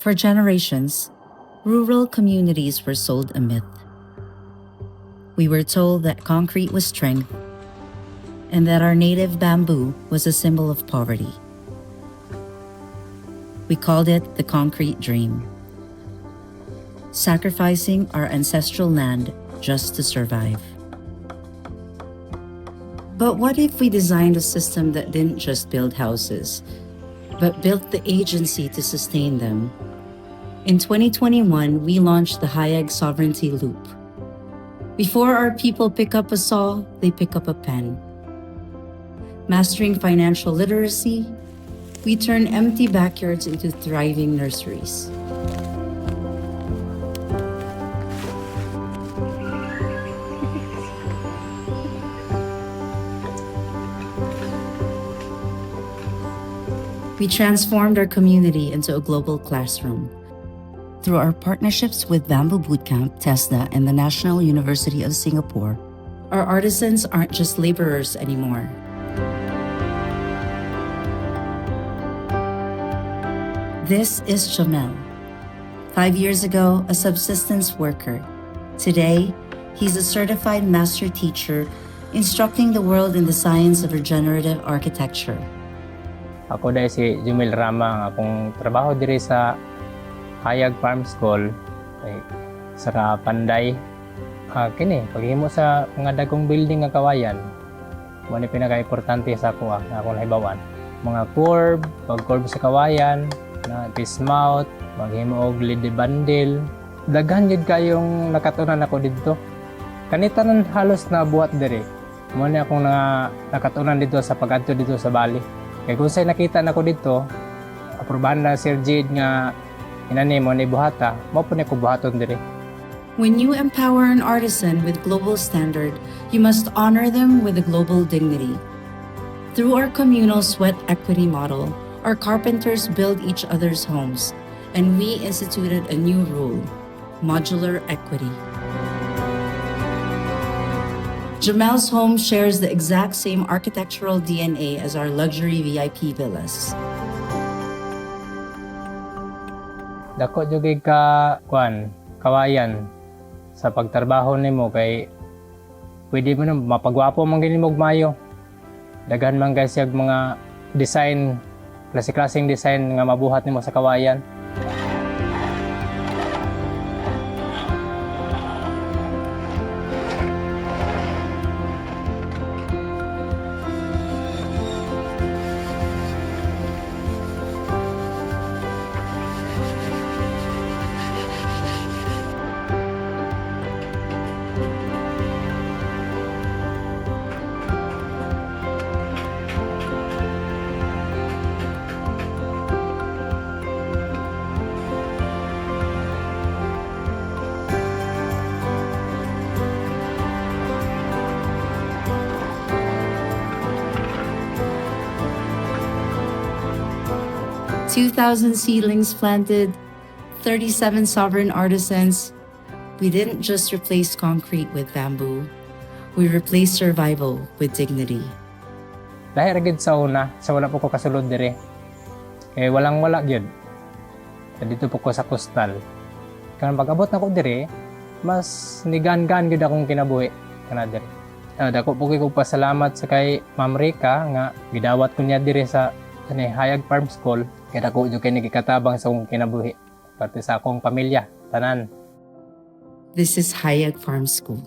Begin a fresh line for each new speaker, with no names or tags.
For generations, rural communities were sold a myth. We were told that concrete was strength and that our native bamboo was a symbol of poverty. We called it the concrete dream, sacrificing our ancestral land just to survive. But what if we designed a system that didn't just build houses, but built the agency to sustain them? In 2021, we launched the Hayag Sovereignty Loop. Before our people pick up a saw, they pick up a pen. Mastering financial literacy, we turn empty backyards into thriving nurseries. We transformed our community into a global classroom. Through our partnerships with Bamboo Bootcamp, TESDA, and the National University of Singapore, our artisans aren't just laborers anymore. This is Jomel. 5 years ago, a subsistence worker. Today, he's a certified master teacher, instructing the world in the science of regenerative architecture.
Ako dahil si Jomel Rama, akong trabaho diri sa Hayag Farm School ay sa Panday. Kini paghimo sa mga dagkong building nga kawayan, mo ni pinaka-importante sa ako nga akong nahibawan. Mga curb, pag-curb sa kawayan, na dismount, maghimo og lead bundle. Daghan jud kayong nakatunan ako didto. Kanitanan halos na buhat diri. Mo ni akong nakatunan dito sa pag-adto dito sa Bali. Kaya kung sa'y nakita na ko dito, aprobahan na Sir Jade nga inani mo ni buhata, mo po ni ko buhaton diri.
When you empower an artisan with global standard, you must honor them with a global dignity. Through our communal sweat equity model, our carpenters build each other's homes, and we instituted a new rule, modular equity. Jomel's home shares the exact same architectural DNA as our luxury VIP villas.
Dako jud ka kawayan sa pagtrabaho nimo kay pwede mo na mapagwapo man gini mo mayo. Daghan man guys yung mga design, klase-klaseng design nga mabuhat nimo sa kawayan.
$2,000 seedlings planted, 37 sovereign artisans. We didn't just replace concrete with bamboo. We replaced survival with dignity.
Dahil gid sa una po ko kasulod dire. Kay walang-wala gyud. Dito po ko sa coastal. Kan pag-abot na ko dire, mas nigan-gan gyud akong kinabuhi kana dire. Dako po ko pasalamat sa kay Ma'am Rica nga gidawat ko niya dire sa Hayag Farm School. Kaya ako yung kinikatabang sa akong kinabuhi. Pati sa akong pamilya, tanan.
This is Hayag Farm School.